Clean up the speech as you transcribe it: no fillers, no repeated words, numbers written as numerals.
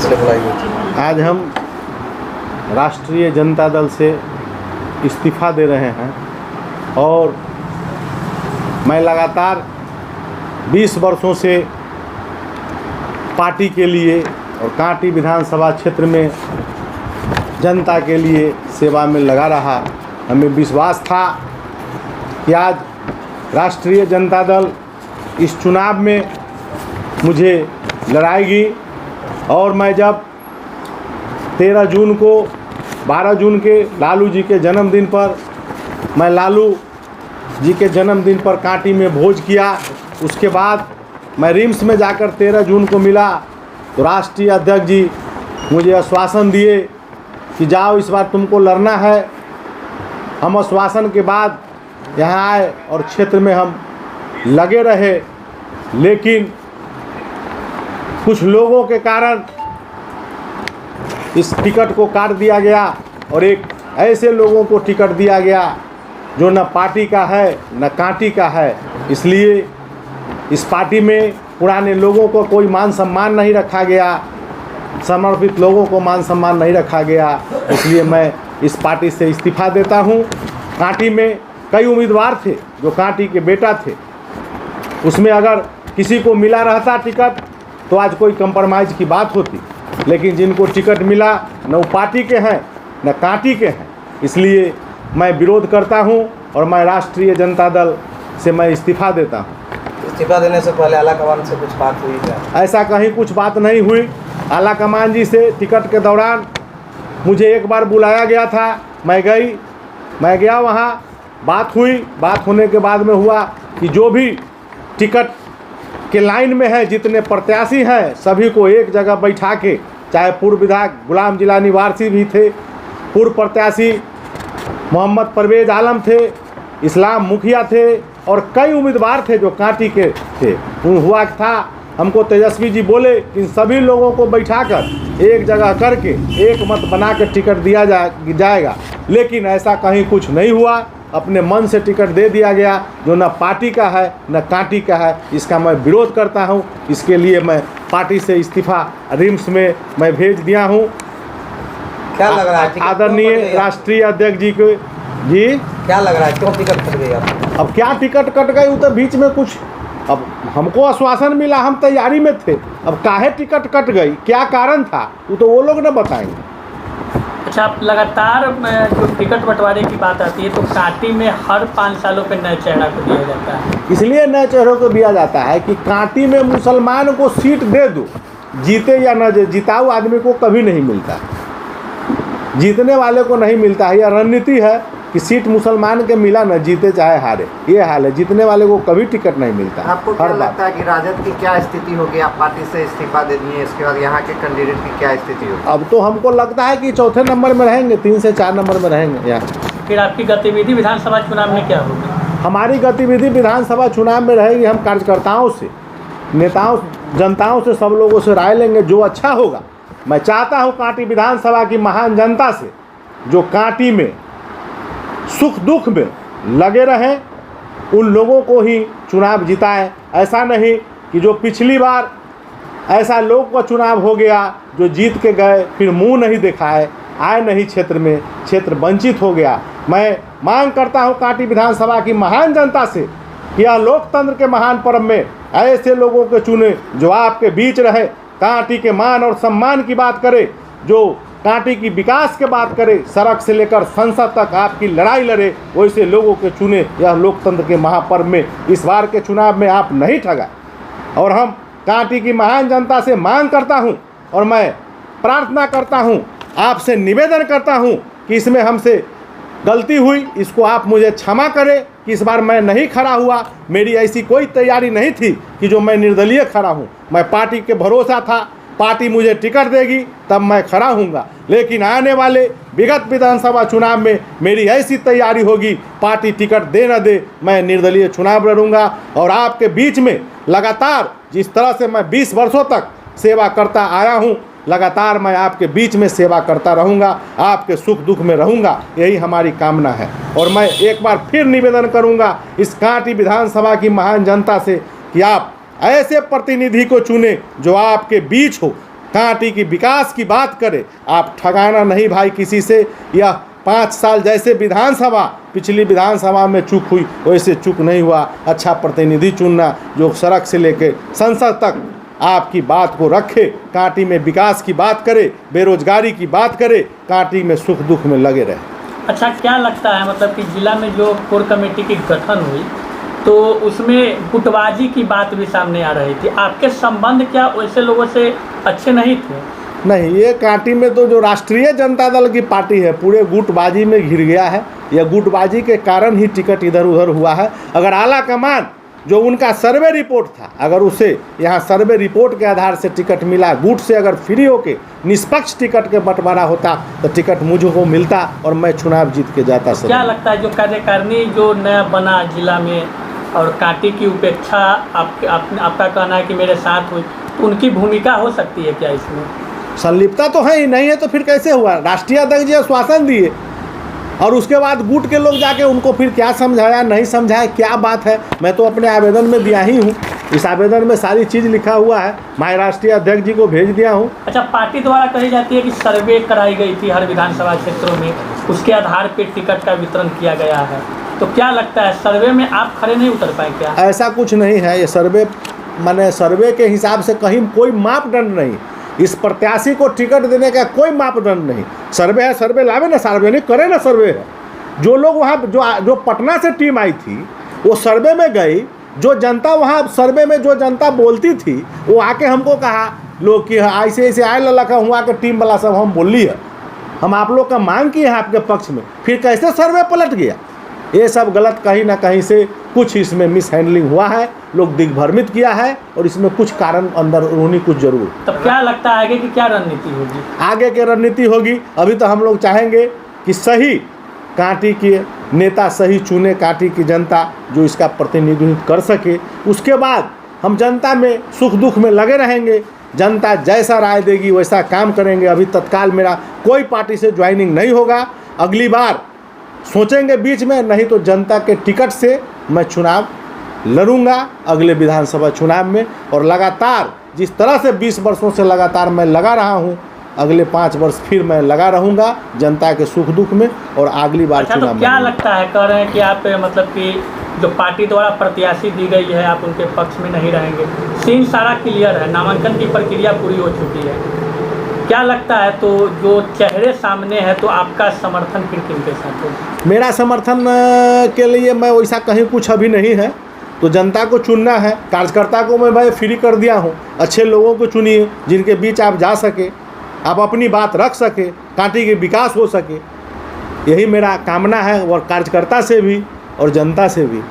इसलिए बुलाई हुई थी? आज हम राष्ट्रीय जनता दल से इस्तीफ़ा दे रहे हैं और मैं लगातार 20 वर्षों से पार्टी के लिए और कांटी विधानसभा क्षेत्र में जनता के लिए सेवा में लगा रहा। हमें विश्वास था कि आज राष्ट्रीय जनता दल इस चुनाव में मुझे लड़ाएगी और मैं जब 13 जून को 12 जून के लालू जी के जन्मदिन पर मैं लालू जी के जन्मदिन पर कांटी में भोज किया, उसके बाद मैं रिम्स में जाकर 13 जून को मिला तो राष्ट्रीय अध्यक्ष जी मुझे आश्वासन दिए कि जाओ इस बार तुमको लड़ना है। हम आश्वासन के बाद यहाँ आए और क्षेत्र में हम लगे रहे, लेकिन कुछ लोगों के कारण इस टिकट को काट दिया गया और एक ऐसे लोगों को टिकट दिया गया जो न पार्टी का है न कांटी का है। इसलिए इस पार्टी में पुराने लोगों को कोई मान सम्मान नहीं रखा गया, समर्पित लोगों को मान सम्मान नहीं रखा गया। इसलिए मैं इस पार्टी से इस्तीफ़ा देता हूं। कांटी में कई उम्मीदवार थे जो कांटी के बेटा थे, उसमें अगर किसी को मिला रहता टिकट तो आज कोई कंप्रोमाइज़ की बात होती, लेकिन जिनको टिकट मिला न वो पार्टी के हैं न कांटी के हैं। इसलिए मैं विरोध करता हूं और मैं राष्ट्रीय जनता दल से मैं इस्तीफ़ा देता हूं। इस्तीफा देने से पहले आलाकमान से कुछ बात हुई क्या? ऐसा कहीं कुछ बात नहीं हुई। आलाकमान जी से टिकट के दौरान मुझे एक बार बुलाया गया था, मैं गया वहाँ, बात हुई। बात होने के बाद में हुआ कि जो भी टिकट के लाइन में है, जितने प्रत्याशी हैं सभी को एक जगह बैठा के, चाहे पूर्व विधायक गुलाम जिलानी वारसी भी थे, पूर्व प्रत्याशी मोहम्मद परवेज आलम थे, इस्लाम मुखिया थे और कई उम्मीदवार थे जो कांटी के थे। हुआ था हमको तेजस्वी जी बोले कि इन सभी लोगों को बैठाकर एक जगह करके एक मत बना कर टिकट दिया जाएगा, लेकिन ऐसा कहीं कुछ नहीं हुआ। अपने मन से टिकट दे दिया गया जो न पार्टी का है न कांटी का है। इसका मैं विरोध करता हूं। इसके लिए मैं पार्टी से इस्तीफ़ा रिम्स में मैं भेज दिया हूं। क्या लग रहा है आदरणीय राष्ट्रीय अध्यक्ष जी को जी क्या लग रहा है, क्यों टिकट कट गई आपको? अब क्या टिकट कट गई, वो तो बीच में कुछ, अब हमको आश्वासन मिला, हम तैयारी में थे, अब काहे टिकट कट गई, क्या कारण था, वो तो वो लोग न बताएंगे। अच्छा, आप लगातार जो टिकट बंटवारे की बात आती है तो कांटी में हर 5 सालों पे नए चेहरा को दिया जाता है। इसलिए नए चेहरों को दिया जाता है कि कांटी में मुसलमान को सीट दे दो, जीते या न जिताऊ आदमी को कभी नहीं मिलता, जीतने वाले को नहीं मिलता है। यह रणनीति है कि सीट मुसलमान के मिला न जीते चाहे हारे, ये हाल है। जीतने वाले को कभी टिकट नहीं मिलता। आपको क्या लगता है कि राजद की क्या स्थिति होगी? आप पार्टी से इस्तीफा दे दिए, इसके बाद यहाँ के कैंडिडेट की क्या स्थिति होगी? अब तो हमको लगता है कि चौथे नंबर में रहेंगे, 3 से 4 नंबर में रहेंगे यहाँ। फिर आपकी गतिविधि विधानसभा चुनाव में क्या होगी? हमारी गतिविधि विधानसभा चुनाव में रहेगी। हम कार्यकर्ताओं से, नेताओं, जनताओं से, सब लोगों से राय लेंगे जो अच्छा होगा। मैं चाहता हूँ कांटी विधानसभा की महान जनता से जो कांटी में सुख दुख में लगे रहें, उन लोगों को ही चुनाव जिताएं। ऐसा नहीं कि जो पिछली बार ऐसा लोग का चुनाव हो गया जो जीत के गए फिर मुंह नहीं दिखाए, आए नहीं क्षेत्र में, क्षेत्र वंचित हो गया। मैं मांग करता हूं कांटी विधानसभा की महान जनता से कि यह लोकतंत्र के महान पर्व में ऐसे लोगों को चुने जो आपके बीच रहे, कांटी के मान और सम्मान की बात करे, जो कांटी की विकास के बात करे, सड़क से लेकर संसद तक आपकी लड़ाई लड़े, वैसे लोगों के चुने। यह लोकतंत्र के महापर्व में इस बार के चुनाव में आप नहीं ठगा। और हम कांटी की महान जनता से मांग करता हूं और मैं प्रार्थना करता हूं, आपसे निवेदन करता हूं कि इसमें हमसे गलती हुई, इसको आप मुझे क्षमा करें कि इस बार मैं नहीं खड़ा हुआ। मेरी ऐसी कोई तैयारी नहीं थी कि जो मैं निर्दलीय खड़ा हूं। मैं पार्टी के भरोसा था, पार्टी मुझे टिकट देगी तब मैं खड़ा हूँगा, लेकिन आने वाले विगत विधानसभा चुनाव में मेरी ऐसी तैयारी होगी, पार्टी टिकट दे न दे, मैं निर्दलीय चुनाव लड़ूंगा। और आपके बीच में लगातार जिस तरह से मैं 20 वर्षों तक सेवा करता आया हूँ, लगातार मैं आपके बीच में सेवा करता रहूँगा, आपके सुख दुख में रहूँगा, यही हमारी कामना है। और मैं एक बार फिर निवेदन करूँगा इस कांटी विधानसभा की महान जनता से कि आप ऐसे प्रतिनिधि को चुने जो आपके बीच हो, कांटी की विकास की बात करें। आप ठगाना नहीं भाई किसी से। यह 5 साल जैसे विधानसभा, पिछली विधानसभा में चूक हुई वैसे चूक नहीं हुआ। अच्छा प्रतिनिधि चुनना जो सड़क से लेकर संसद तक आपकी बात को रखे, कांटी में विकास की बात करे, बेरोजगारी की बात करे, कांटी में सुख दुख में लगे रहे। अच्छा, क्या लगता है मतलब कि जिला में जो कोर कमेटी की गठन हुई तो उसमें गुटबाजी की बात भी सामने आ रही थी। आपके संबंध क्या वैसे लोगों से अच्छे नहीं थे? नहीं, ये कांटी में तो जो राष्ट्रीय जनता दल की पार्टी है पूरे गुटबाजी में घिर गया है। यह गुटबाजी के कारण ही टिकट इधर उधर हुआ है। अगर आला कमान जो उनका सर्वे रिपोर्ट था, अगर उसे यहाँ सर्वे रिपोर्ट के आधार से टिकट मिला, गुट से अगर फ्री होके निष्पक्ष टिकट के बंटवारा होता तो टिकट मुझको मिलता और मैं चुनाव जीत के जाता। सर क्या लगता है जो कार्यकारिणी जो नया बना जिला में और कांटी की उपेक्षा आपका कहना है कि मेरे साथ हुई, तो उनकी भूमिका हो सकती है क्या इसमें? संलिप्तता तो है ही नहीं है तो फिर कैसे हुआ? राष्ट्रीय अध्यक्ष जी आश्वासन दिए और उसके बाद गुट के लोग जाके उनको फिर क्या समझाया नहीं समझाया, क्या बात है? मैं तो अपने आवेदन में दिया ही हूँ। इस आवेदन में सारी चीज़ लिखा हुआ है, मैं राष्ट्रीय अध्यक्ष जी को भेज दिया हूँ। अच्छा, पार्टी द्वारा कही जाती है कि सर्वे कराई गई थी हर विधानसभा क्षेत्रों में, उसके आधार पर टिकट का वितरण किया गया है, तो क्या लगता है सर्वे में आप खड़े नहीं उतर पाए क्या? ऐसा कुछ नहीं है। ये सर्वे माने सर्वे के हिसाब से कहीं कोई मापदंड नहीं, इस प्रत्याशी को टिकट देने का कोई मापदंड नहीं। सर्वे है, सर्वे लावे ना, सार्वजनिक करे ना सर्वे है। जो लोग वहाँ जो पटना से टीम आई थी वो सर्वे में गई, जो जनता वहाँ सर्वे में जो जनता बोलती थी वो आके हमको कहा लोग कि ऐसे ऐसे आए ललका हुआ के टीम वाला सब हम बोली है, हम आप लोग का मांग किए हैं आपके पक्ष में, फिर कैसे सर्वे पलट गया? ये सब गलत कहीं ना कहीं से कुछ इसमें मिस हैंडलिंग हुआ है, लोग दिग्भ्रमित किया है और इसमें कुछ कारण अंदर उन्होंने कुछ जरूर। तब क्या लगता है आगे की क्या रणनीति होगी? आगे की रणनीति होगी, अभी तो हम लोग चाहेंगे कि सही कांटी के नेता सही चुने, कांटी की जनता जो इसका प्रतिनिधित्व कर सके। उसके बाद हम जनता में सुख दुख में लगे रहेंगे, जनता जैसा राय देगी वैसा काम करेंगे। अभी तत्काल मेरा कोई पार्टी से ज्वाइनिंग नहीं होगा, अगली बार सोचेंगे बीच में, नहीं तो जनता के टिकट से मैं चुनाव लड़ूंगा अगले विधानसभा चुनाव में। और लगातार जिस तरह से 20 वर्षों से लगातार मैं लगा रहा हूं, अगले 5 वर्ष फिर मैं लगा रहूंगा जनता के सुख दुख में और अगली बार अच्छा, चुनाव तो क्या लगता है, कह रहे हैं कि आप मतलब कि जो पार्टी द्वारा प्रत्याशी दी गई है आप उनके पक्ष में नहीं रहेंगे, सीन सारा क्लियर है, नामांकन की प्रक्रिया पूरी हो चुकी है, क्या लगता है तो जो चेहरे सामने है तो आपका समर्थन फिर किनके साथ होगा? मेरा समर्थन के लिए मैं वैसा कहीं कुछ अभी नहीं है, तो जनता को चुनना है। कार्यकर्ता को मैं भाई फ्री कर दिया हूँ, अच्छे लोगों को चुनिए जिनके बीच आप जा सके, आप अपनी बात रख सके, कांटी के विकास हो सके, यही मेरा कामना है और कार्यकर्ता से भी और जनता से भी।